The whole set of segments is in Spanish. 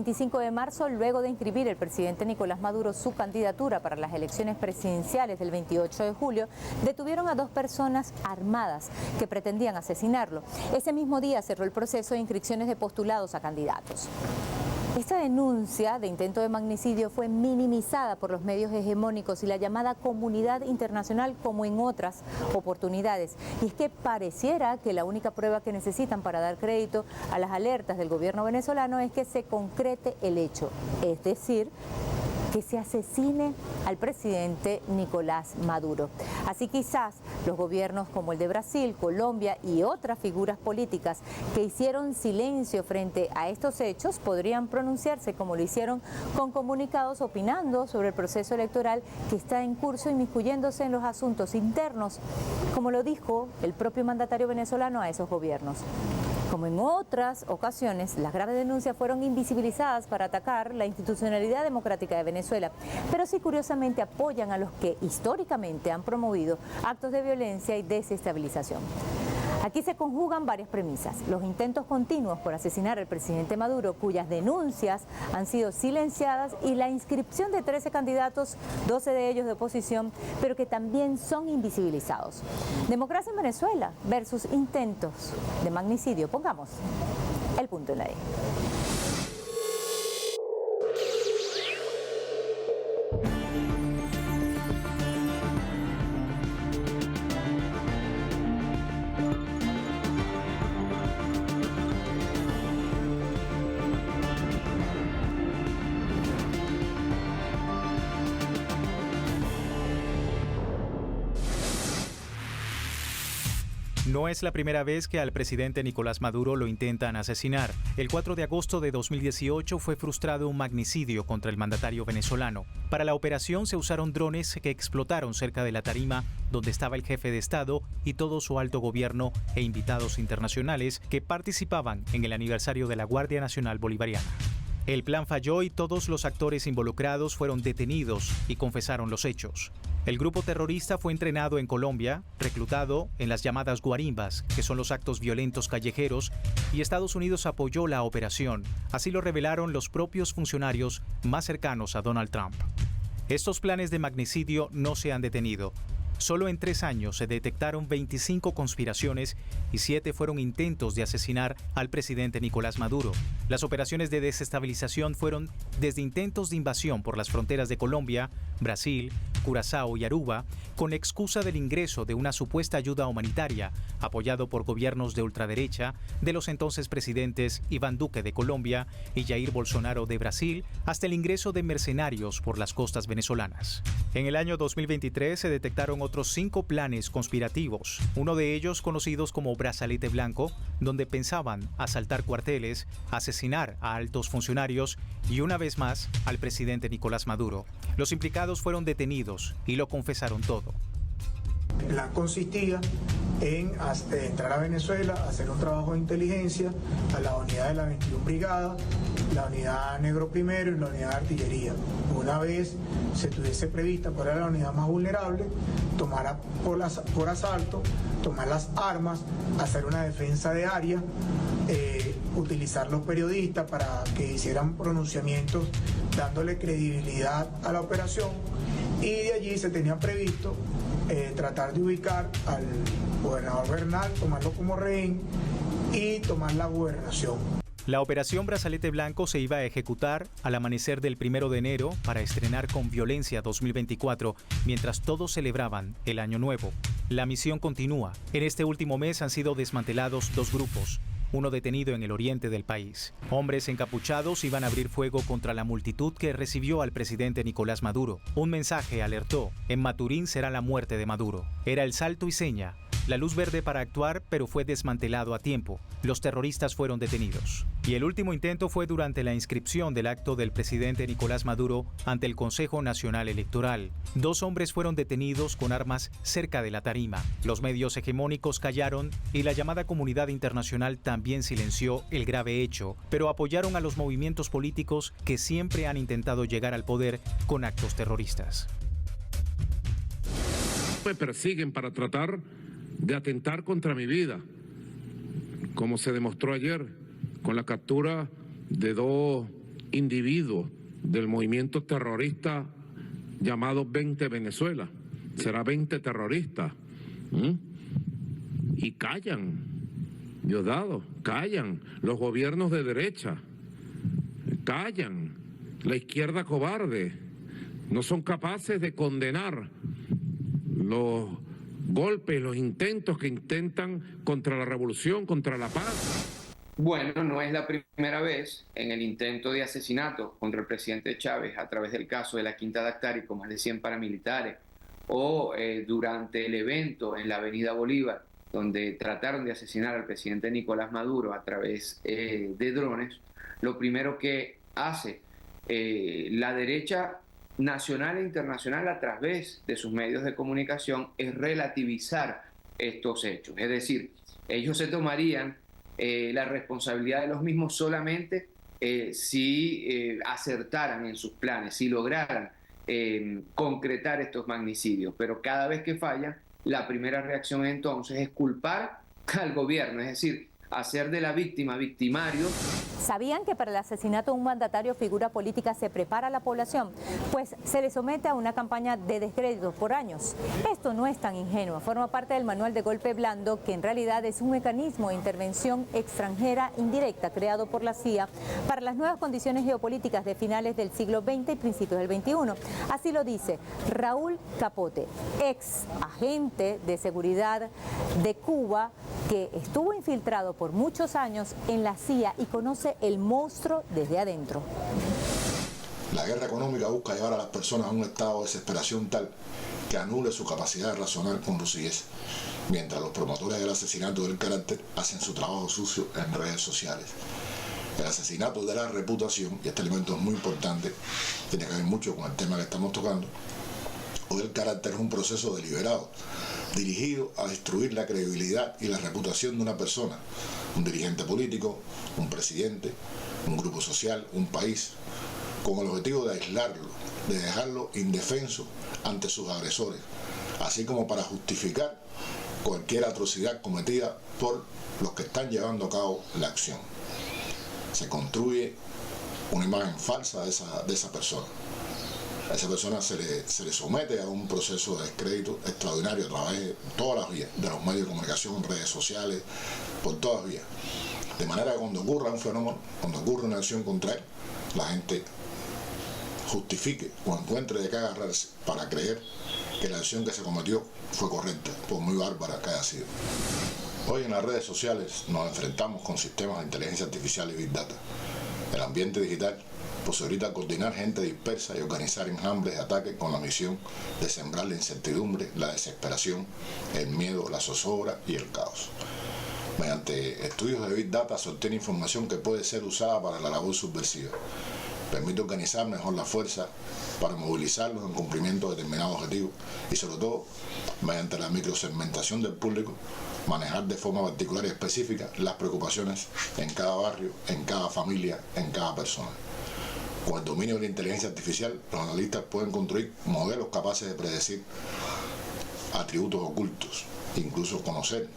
25 de marzo, luego de inscribir el presidente Nicolás Maduro su candidatura para las elecciones presidenciales del 28 de julio, detuvieron a 2 personas armadas que pretendían asesinarlo. Ese mismo día cerró el proceso de inscripciones de postulados a candidatos. Esta denuncia de intento de magnicidio fue minimizada por los medios hegemónicos y la llamada comunidad internacional como en otras oportunidades. Y es que pareciera que la única prueba que necesitan para dar crédito a las alertas del gobierno venezolano es que se concrete el hecho, es decir, que se asesine al presidente Nicolás Maduro. Así quizás los gobiernos como el de Brasil, Colombia y otras figuras políticas que hicieron silencio frente a estos hechos podrían pronunciarse como lo hicieron con comunicados opinando sobre el proceso electoral que está en curso, inmiscuyéndose en los asuntos internos, como lo dijo el propio mandatario venezolano a esos gobiernos. Como en otras ocasiones, las graves denuncias fueron invisibilizadas para atacar la institucionalidad democrática de Venezuela, pero sí curiosamente apoyan a los que históricamente han promovido actos de violencia y desestabilización. Aquí se conjugan varias premisas: los intentos continuos por asesinar al presidente Maduro, cuyas denuncias han sido silenciadas, y la inscripción de 13 candidatos, 12 de ellos de oposición, pero que también son invisibilizados. Democracia en Venezuela versus intentos de magnicidio. Pongamos el punto en la I. No es la primera vez que al presidente Nicolás Maduro lo intentan asesinar. El 4 de agosto de 2018 fue frustrado un magnicidio contra el mandatario venezolano. Para la operación se usaron drones que explotaron cerca de la tarima donde estaba el jefe de Estado y todo su alto gobierno e invitados internacionales que participaban en el aniversario de la Guardia Nacional Bolivariana. El plan falló y todos los actores involucrados fueron detenidos y confesaron los hechos. El grupo terrorista fue entrenado en Colombia, reclutado en las llamadas guarimbas, que son los actos violentos callejeros, y Estados Unidos apoyó la operación. Así lo revelaron los propios funcionarios más cercanos a Donald Trump. Estos planes de magnicidio no se han detenido. Solo en 3 años se detectaron 25 conspiraciones y 7 fueron intentos de asesinar al presidente Nicolás Maduro. Las operaciones de desestabilización fueron desde intentos de invasión por las fronteras de Colombia, Brasil, Curazao y Aruba, con la excusa del ingreso de una supuesta ayuda humanitaria, apoyado por gobiernos de ultraderecha, de los entonces presidentes Iván Duque de Colombia y Jair Bolsonaro de Brasil, hasta el ingreso de mercenarios por las costas venezolanas. En el año 2023 se detectaron otros 5 planes conspirativos, uno de ellos conocidos como Brazalete Blanco, donde pensaban asaltar cuarteles, asesinar a altos funcionarios y una vez más al presidente Nicolás Maduro. Los implicados fueron detenidos y lo confesaron todo. El plan consistía en entrar a Venezuela, hacer un trabajo de inteligencia a la unidad de la 21 Brigada, la unidad Negro Primero y la unidad de artillería. Una vez se tuviese prevista para la unidad más vulnerable, tomar por asalto, tomar las armas, hacer una defensa de área, utilizar los periodistas para que hicieran pronunciamientos dándole credibilidad a la operación, y de allí se tenía previsto tratar de ubicar al gobernador Bernal, tomarlo como rehén y tomar la gobernación. La operación Brazalete Blanco se iba a ejecutar al amanecer del 1 de enero para estrenar con violencia 2024, mientras todos celebraban el Año Nuevo. La misión continúa. En este último mes han sido desmantelados 2 grupos, uno detenido en el oriente del país. Hombres encapuchados iban a abrir fuego contra la multitud que recibió al presidente Nicolás Maduro. Un mensaje alertó: en Maturín será la muerte de Maduro. Era el salto y seña. La luz verde para actuar, pero fue desmantelado a tiempo. Los terroristas fueron detenidos. Y el último intento fue durante la inscripción del acto del presidente Nicolás Maduro ante el Consejo Nacional Electoral. 2 hombres fueron detenidos con armas cerca de la tarima. Los medios hegemónicos callaron y la llamada comunidad internacional también silenció el grave hecho, pero apoyaron a los movimientos políticos que siempre han intentado llegar al poder con actos terroristas. Me persiguen para tratar de atentar contra mi vida, como se demostró ayer con la captura de 2 individuos del movimiento terrorista llamado 20 Venezuela. Será 20 terroristas. Y callan, Diosdado, callan. Los gobiernos de derecha, callan. La izquierda cobarde. No son capaces de condenar los golpes, los intentos que intentan contra la revolución, contra la paz. Bueno, no es la primera vez en el intento de asesinato contra el presidente Chávez a través del caso de la Quinta Dactari con más de 100 paramilitares o durante el evento en la Avenida Bolívar donde trataron de asesinar al presidente Nicolás Maduro a través de drones. Lo primero que hace la derecha nacional e internacional a través de sus medios de comunicación es relativizar estos hechos. Es decir, ellos se tomarían la responsabilidad de los mismos solamente si acertaran en sus planes, si lograran concretar estos magnicidios. Pero cada vez que fallan, la primera reacción entonces es culpar al gobierno, es decir, hacer de la víctima victimario. ¿Sabían que para el asesinato de un mandatario figura política se prepara a la población? Pues se le somete a una campaña de descrédito por años. Esto no es tan ingenuo, forma parte del manual de golpe blando, que en realidad es un mecanismo de intervención extranjera indirecta creado por la CIA para las nuevas condiciones geopolíticas de finales del siglo XX y principios del XXI. Así lo dice Raúl Capote, ex agente de seguridad de Cuba, que estuvo infiltrado por muchos años en la CIA y conoce el monstruo desde adentro. La guerra económica busca llevar a las personas a un estado de desesperación tal que anule su capacidad de razonar con lucidez, mientras los promotores del asesinato del carácter hacen su trabajo sucio en redes sociales. El asesinato de la reputación, y este elemento es muy importante, tiene que ver mucho con el tema que estamos tocando, o del carácter, es un proceso deliberado, dirigido a destruir la credibilidad y la reputación de una persona, un dirigente político, un presidente, un grupo social, un país, con el objetivo de aislarlo, de dejarlo indefenso ante sus agresores, así como para justificar cualquier atrocidad cometida por los que están llevando a cabo la acción. Se construye una imagen falsa de esa persona. A esa persona se le somete a un proceso de descrédito extraordinario a través de todas las vías, de los medios de comunicación, redes sociales, por todas vías. De manera que cuando ocurra un fenómeno, cuando ocurra una acción contra él, la gente justifique o encuentre de qué agarrarse para creer que la acción que se cometió fue correcta, por muy bárbara que haya sido. Hoy en las redes sociales nos enfrentamos con sistemas de inteligencia artificial y Big Data. El ambiente digital posibilita coordinar gente dispersa y organizar enjambres de ataque con la misión de sembrar la incertidumbre, la desesperación, el miedo, la zozobra y el caos. Mediante estudios de Big Data se obtiene información que puede ser usada para la labor subversiva. Permite organizar mejor la fuerza para movilizarlos en cumplimiento de determinados objetivos y sobre todo, mediante la microsegmentación del público, manejar de forma particular y específica las preocupaciones en cada barrio, en cada familia, en cada persona. Con el dominio de la inteligencia artificial, los analistas pueden construir modelos capaces de predecir atributos ocultos, incluso conocer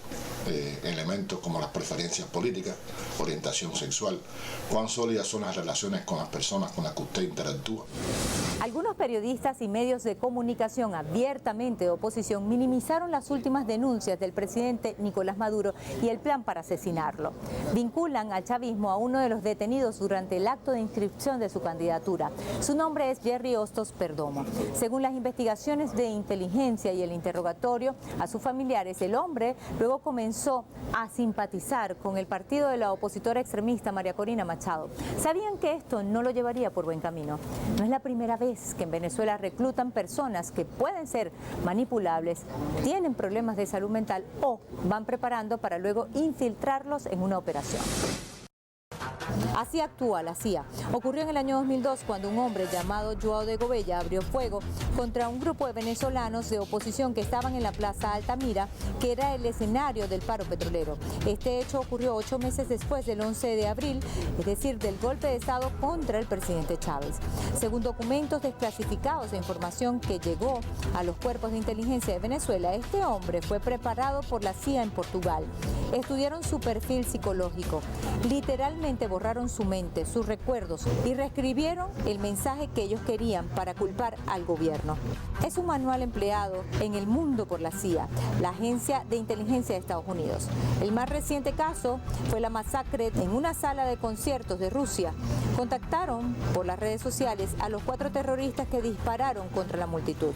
elementos como las preferencias políticas, orientación sexual, cuán sólidas son las relaciones con las personas con las que usted interactúa. Algunos periodistas y medios de comunicación abiertamente de oposición minimizaron las últimas denuncias del presidente Nicolás Maduro y el plan para asesinarlo. Vinculan al chavismo a uno de los detenidos durante el acto de inscripción de su candidatura. Su nombre es Jerry Hostos Perdomo. Según las investigaciones de inteligencia y el interrogatorio a sus familiares, el hombre luego comenzó a simpatizar con el partido de la opositora extremista María Corina Machado. Sabían que esto no lo llevaría por buen camino. No es la primera vez que en Venezuela reclutan personas que pueden ser manipulables, tienen problemas de salud mental o van preparando para luego infiltrarlos en una operación. Así actúa la CIA. Ocurrió en el año 2002 cuando un hombre llamado Joao de Gobella abrió fuego contra un grupo de venezolanos de oposición que estaban en la Plaza Altamira, que era el escenario del paro petrolero. Este hecho ocurrió 8 meses después del 11 de abril, es decir, del golpe de Estado contra el presidente Chávez. Según documentos desclasificados e información que llegó a los cuerpos de inteligencia de Venezuela, este hombre fue preparado por la CIA en Portugal. Estudiaron su perfil psicológico. Literalmente borraron borraron su mente, sus recuerdos y reescribieron el mensaje que ellos querían para culpar al gobierno. Es un manual empleado en el mundo por la CIA, la Agencia de Inteligencia de Estados Unidos. El más reciente caso fue la masacre en una sala de conciertos de Rusia. Contactaron por las redes sociales a los 4 terroristas que dispararon contra la multitud.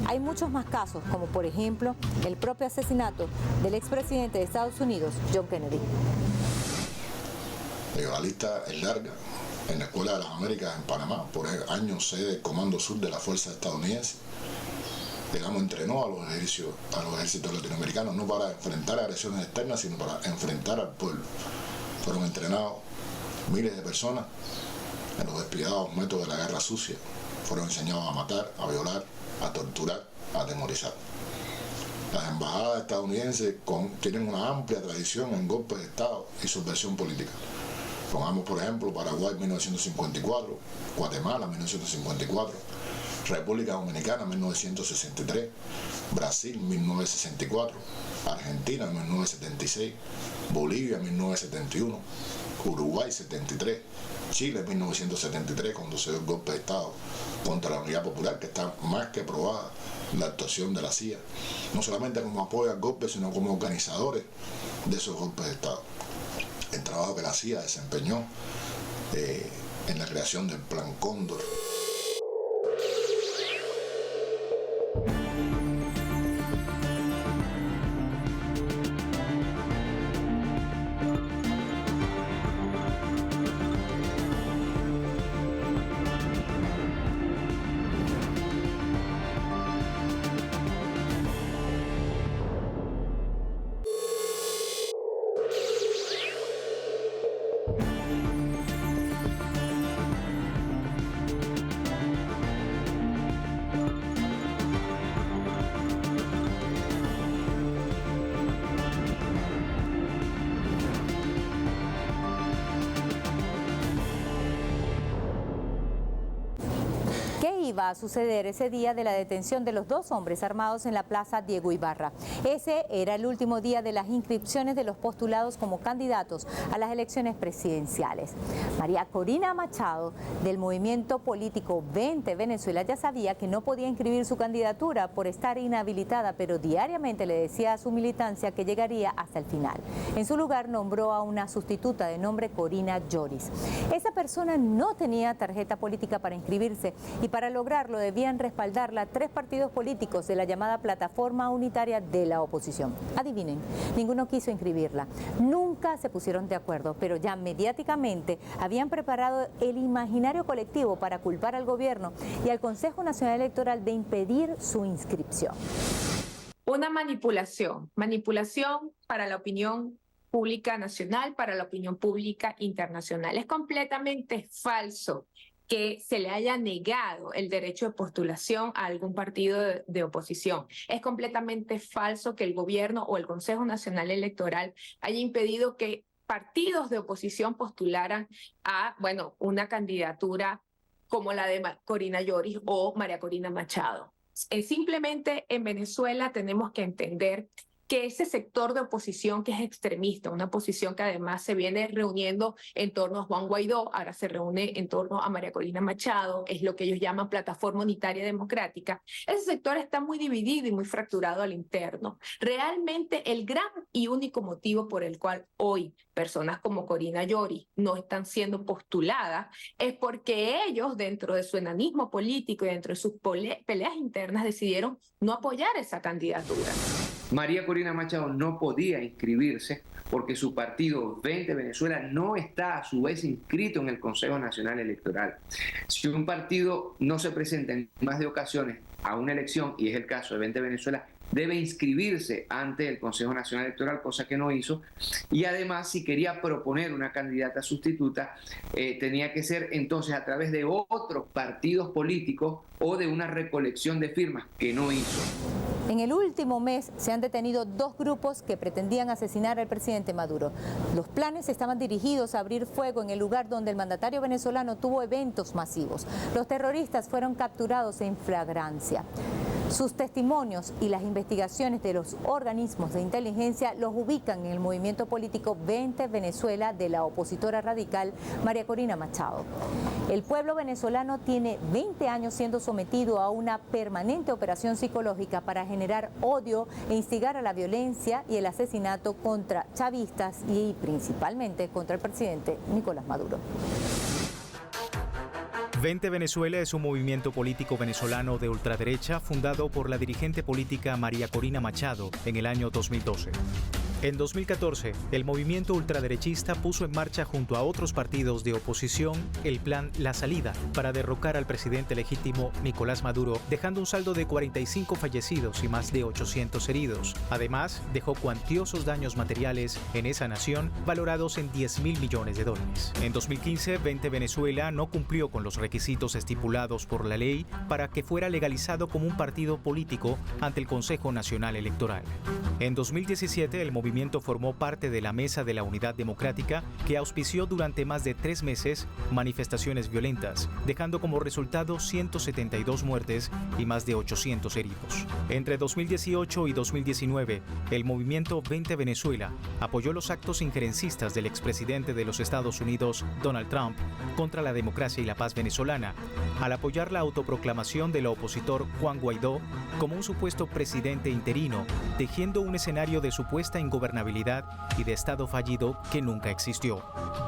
Hay muchos más casos, como por ejemplo el propio asesinato del expresidente de Estados Unidos, John Kennedy. La lista es larga. En la Escuela de las Américas en Panamá, por años sede del Comando Sur de la Fuerza Estadounidense, digamos, entrenó a los ejércitos latinoamericanos no para enfrentar agresiones externas, sino para enfrentar al pueblo. Fueron entrenados miles de personas en los despiadados métodos de la guerra sucia. Fueron enseñados a matar, a violar, a torturar, a atemorizar. Las embajadas estadounidenses tienen una amplia tradición en golpes de Estado y subversión política. Pongamos, por ejemplo, Paraguay 1954, Guatemala 1954, República Dominicana 1963, Brasil 1964, Argentina 1976, Bolivia 1971, Uruguay 73, Chile 1973, cuando se dio el golpe de Estado contra la Unidad Popular, que está más que probada la actuación de la CIA, no solamente como apoyo al golpe, sino como organizadores de esos golpes de Estado. El trabajo que la CIA desempeñó en la creación del Plan Cóndor. iba a suceder ese día de la detención de los dos hombres armados en la Plaza Diego Ibarra. Ese era el último día de las inscripciones de los postulados como candidatos a las elecciones presidenciales. María Corina Machado, del movimiento político Vente Venezuela, ya sabía que no podía inscribir su candidatura por estar inhabilitada, pero diariamente le decía a su militancia que llegaría hasta el final. En su lugar nombró a una sustituta de nombre Corina Lloris. Esa persona no tenía tarjeta política para inscribirse y para lograrlo debían respaldarla 3 partidos políticos de la llamada Plataforma Unitaria de la Oposición. Adivinen, ninguno quiso inscribirla. Nunca se pusieron de acuerdo, pero ya mediáticamente habían preparado el imaginario colectivo para culpar al gobierno y al Consejo Nacional Electoral de impedir su inscripción. Una manipulación para la opinión pública nacional, para la opinión pública internacional. Es completamente falso que se le haya negado el derecho de postulación a algún partido de oposición. Es completamente falso que el gobierno o el Consejo Nacional Electoral haya impedido que partidos de oposición postularan a, una candidatura como la de Corina Lloris o María Corina Machado. Simplemente en Venezuela tenemos que entender que ese sector de oposición que es extremista, una oposición que además se viene reuniendo en torno a Juan Guaidó, ahora se reúne en torno a María Corina Machado, es lo que ellos llaman Plataforma Unitaria Democrática, ese sector está muy dividido y muy fracturado al interno. Realmente el gran y único motivo por el cual hoy personas como Corina Lloris no están siendo postuladas es porque ellos, dentro de su enanismo político y dentro de sus peleas internas, decidieron no apoyar esa candidatura. María Corina Machado no podía inscribirse porque su partido Vente Venezuela no está a su vez inscrito en el Consejo Nacional Electoral. Si un partido no se presenta en más de ocasiones a una elección, y es el caso de Vente Venezuela, debe inscribirse ante el Consejo Nacional Electoral, cosa que no hizo, y además si quería proponer una candidata sustituta, tenía que ser entonces a través de otros partidos políticos o de una recolección de firmas, que no hizo. En el último mes se han detenido 2 grupos que pretendían asesinar al presidente Maduro. Los planes estaban dirigidos a abrir fuego en el lugar donde el mandatario venezolano tuvo eventos masivos. Los terroristas fueron capturados en flagrancia. Sus testimonios y las investigaciones de los organismos de inteligencia los ubican en el movimiento político 20 Venezuela de la opositora radical María Corina Machado. El pueblo venezolano tiene 20 años siendo sometido a una permanente operación psicológica para generar odio e instigar a la violencia y el asesinato contra chavistas y principalmente contra el presidente Nicolás Maduro. 20 Venezuela es un movimiento político venezolano de ultraderecha fundado por la dirigente política María Corina Machado en el año 2012. En 2014, el movimiento ultraderechista puso en marcha junto a otros partidos de oposición el plan La Salida para derrocar al presidente legítimo Nicolás Maduro, dejando un saldo de 45 fallecidos y más de 800 heridos. Además, dejó cuantiosos daños materiales en esa nación valorados en $10.000 millones. En 2015, 20 Venezuela no cumplió con los requisitos estipulados por la ley para que fuera legalizado como un partido político ante el Consejo Nacional Electoral. En 2017, el movimiento formó parte de la Mesa de la Unidad Democrática, que auspició durante más de 3 meses manifestaciones violentas, dejando como resultado 172 muertes y más de 800 heridos. Entre 2018 y 2019, el movimiento 20 Venezuela apoyó los actos injerencistas del expresidente de los Estados Unidos, Donald Trump, contra la democracia y la paz venezolana, al apoyar la autoproclamación del opositor Juan Guaidó como un supuesto presidente interino, tejiendo un escenario de supuesta ingobernabilidad y de Estado fallido que nunca existió.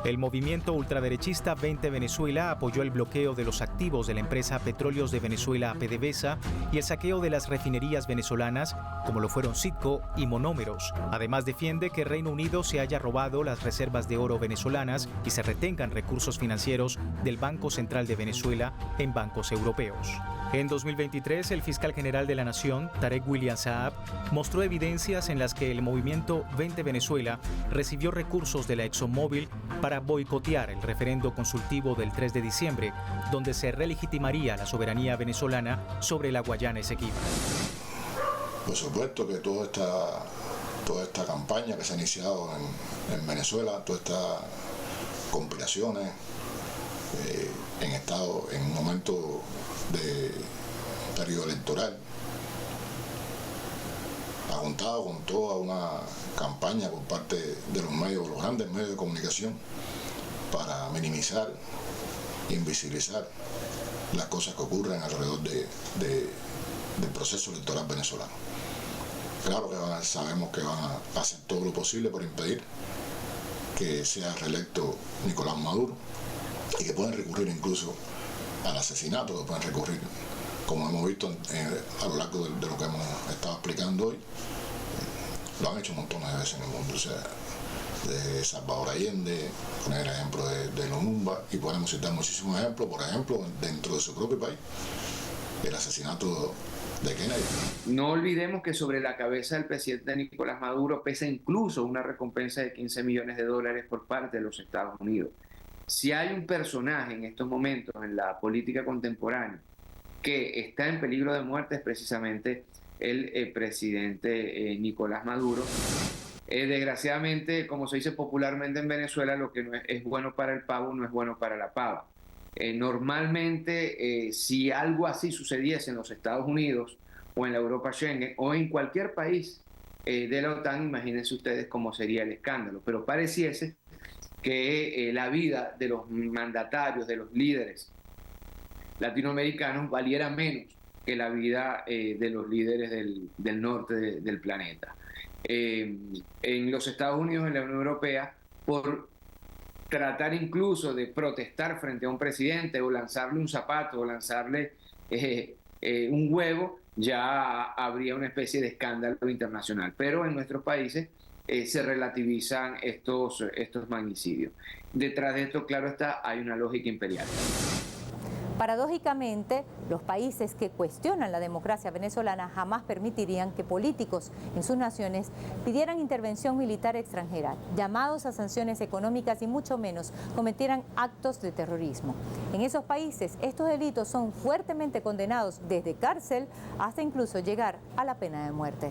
El movimiento ultraderechista 20 Venezuela apoyó el bloqueo de los activos de la empresa Petróleos de Venezuela PDVSA y el saqueo de las refinerías venezolanas, como lo fueron Citgo y Monómeros. Además, defiende que Reino Unido se haya robado las reservas de oro venezolanas y se retengan recursos financieros del Banco Central de Venezuela en bancos europeos. En 2023, el fiscal general de la Nación, Tarek William Saab, mostró evidencias en las que el movimiento 20 Venezuela recibió recursos de la ExxonMobil para boicotear el referendo consultivo del 3 de diciembre, donde se relegitimaría la soberanía venezolana sobre la Guayana Esequiba. Por supuesto que toda esta campaña que se ha iniciado en Venezuela, todas estas conspiraciones, en un momento de periodo electoral, ha contado con toda una campaña por parte de los medios, los grandes medios de comunicación, para minimizar, invisibilizar las cosas que ocurren alrededor del proceso electoral venezolano. Claro que sabemos que van a hacer todo lo posible por impedir que sea reelecto Nicolás Maduro y que pueden recurrir incluso al asesinato, que pueden recurrir, como hemos visto a lo largo de lo que hemos estado explicando hoy. Lo han hecho montones de veces en el mundo, o sea, de Salvador Allende, poner el ejemplo de Lumumba, y podemos citar muchísimos ejemplos, por ejemplo, dentro de su propio país, el asesinato de Kennedy. No olvidemos que sobre la cabeza del presidente Nicolás Maduro pesa incluso una recompensa de $15 millones por parte de los Estados Unidos. Si hay un personaje en estos momentos en la política contemporánea que está en peligro de muerte, es precisamente el presidente Nicolás Maduro. Desgraciadamente, como se dice popularmente en Venezuela, lo que no es bueno para el pavo no es bueno para la pava. Normalmente, si algo así sucediese en los Estados Unidos o en la Europa Schengen o en cualquier país de la OTAN, imagínense ustedes cómo sería el escándalo. Pero pareciese que la vida de los mandatarios, de los líderes latinoamericanos, valiera menos que la vida de los líderes del norte del planeta. En los Estados Unidos, en la Unión Europea, por tratar incluso de protestar frente a un presidente o lanzarle un zapato o lanzarle un huevo, ya habría una especie de escándalo internacional. Pero en nuestros países se relativizan estos magnicidios. Detrás de esto, claro está, hay una lógica imperial. Paradójicamente, los países que cuestionan la democracia venezolana jamás permitirían que políticos en sus naciones pidieran intervención militar extranjera, llamados a sanciones económicas y mucho menos cometieran actos de terrorismo. En esos países, estos delitos son fuertemente condenados desde cárcel hasta incluso llegar a la pena de muerte.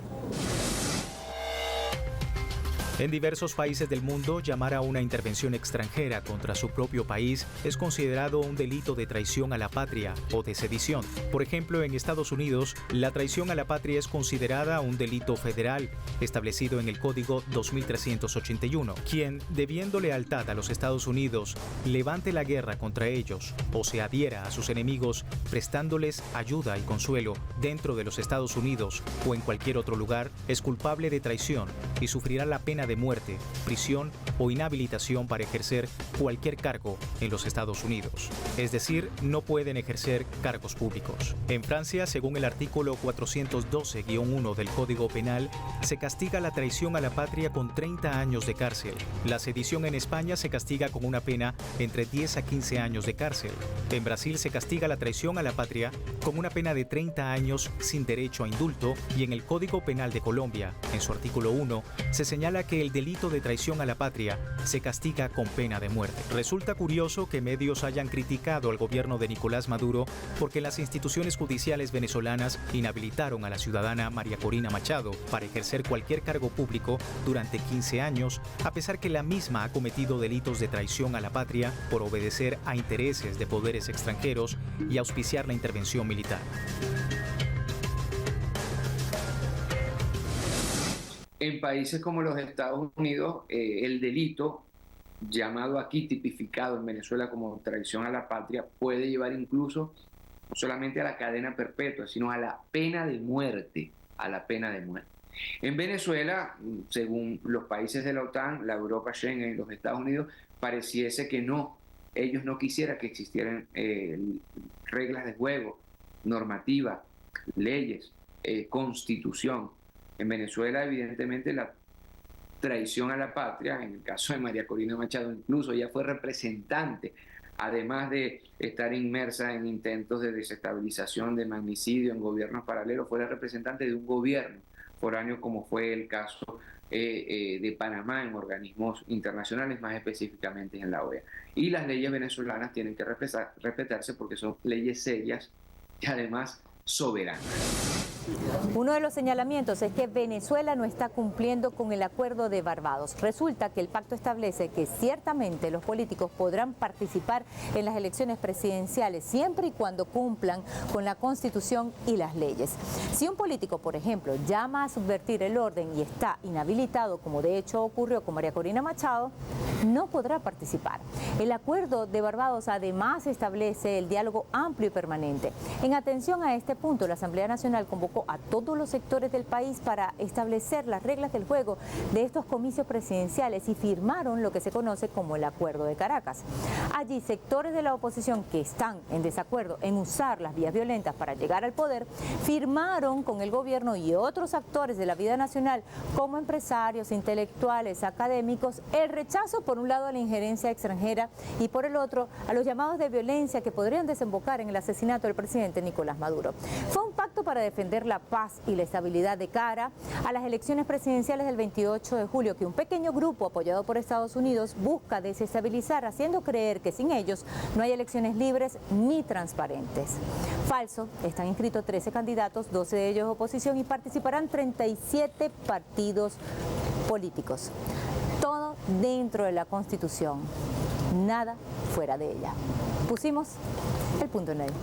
En diversos países del mundo, llamar a una intervención extranjera contra su propio país es considerado un delito de traición a la patria o de sedición. Por ejemplo, en Estados Unidos, la traición a la patria es considerada un delito federal, establecido en el Código 2381. Quien, debiendo lealtad a los Estados Unidos, levante la guerra contra ellos o se adhiera a sus enemigos, prestándoles ayuda y consuelo dentro de los Estados Unidos o en cualquier otro lugar, es culpable de traición y sufrirá la pena de muerte, prisión o inhabilitación para ejercer cualquier cargo en los Estados Unidos. Es decir, no pueden ejercer cargos públicos. En Francia, según el artículo 412-1 del Código Penal, se castiga la traición a la patria con 30 años de cárcel. La sedición en España se castiga con una pena entre 10 a 15 años de cárcel. En Brasil se castiga la traición a la patria con una pena de 30 años sin derecho a indulto, y en el Código Penal de Colombia, en su artículo 1, se señala que el delito de traición a la patria se castiga con pena de muerte. Resulta curioso que medios hayan criticado al gobierno de Nicolás Maduro porque las instituciones judiciales venezolanas inhabilitaron a la ciudadana María Corina Machado para ejercer cualquier cargo público durante 15 años, a pesar que la misma ha cometido delitos de traición a la patria por obedecer a intereses de poderes extranjeros y auspiciar la intervención militar. En países como los Estados Unidos, el delito, llamado aquí tipificado en Venezuela como traición a la patria, puede llevar incluso no solamente a la cadena perpetua, sino a la pena de muerte, En Venezuela, según los países de la OTAN, la Europa, Schengen y los Estados Unidos, pareciese que no, ellos no quisieran que existieran reglas de juego, normativa, leyes, constitución. En Venezuela, evidentemente, la traición a la patria, en el caso de María Corina Machado, incluso ella fue representante, además de estar inmersa en intentos de desestabilización, de magnicidio, en gobiernos paralelos, fue la representante de un gobierno foráneo, como fue el caso de Panamá en organismos internacionales, más específicamente en la OEA. Y las leyes venezolanas tienen que respetarse porque son leyes serias y además soberanas. Uno de los señalamientos es que Venezuela no está cumpliendo con el Acuerdo de Barbados. Resulta que el pacto establece que ciertamente los políticos podrán participar en las elecciones presidenciales siempre y cuando cumplan con la Constitución y las leyes. Si un político, por ejemplo, llama a subvertir el orden y está inhabilitado, como de hecho ocurrió con María Corina Machado, no podrá participar. El Acuerdo de Barbados además establece el diálogo amplio y permanente. En atención a este punto, la Asamblea Nacional convocó a todos los sectores del país para establecer las reglas del juego de estos comicios presidenciales y firmaron lo que se conoce como el Acuerdo de Caracas. Allí, sectores de la oposición que están en desacuerdo en usar las vías violentas para llegar al poder, firmaron con el gobierno y otros actores de la vida nacional, como empresarios, intelectuales, académicos, el rechazo por un lado a la injerencia extranjera y por el otro a los llamados de violencia que podrían desembocar en el asesinato del presidente Nicolás Maduro. Fue un pacto para defender la paz y la estabilidad de cara a las elecciones presidenciales del 28 de julio que un pequeño grupo apoyado por Estados Unidos busca desestabilizar, haciendo creer que sin ellos no hay elecciones libres ni transparentes. Falso, están inscritos 13 candidatos, 12 de ellos oposición, y participarán 37 partidos políticos. Todo dentro de la Constitución, nada fuera de ella. Pusimos el punto en ello.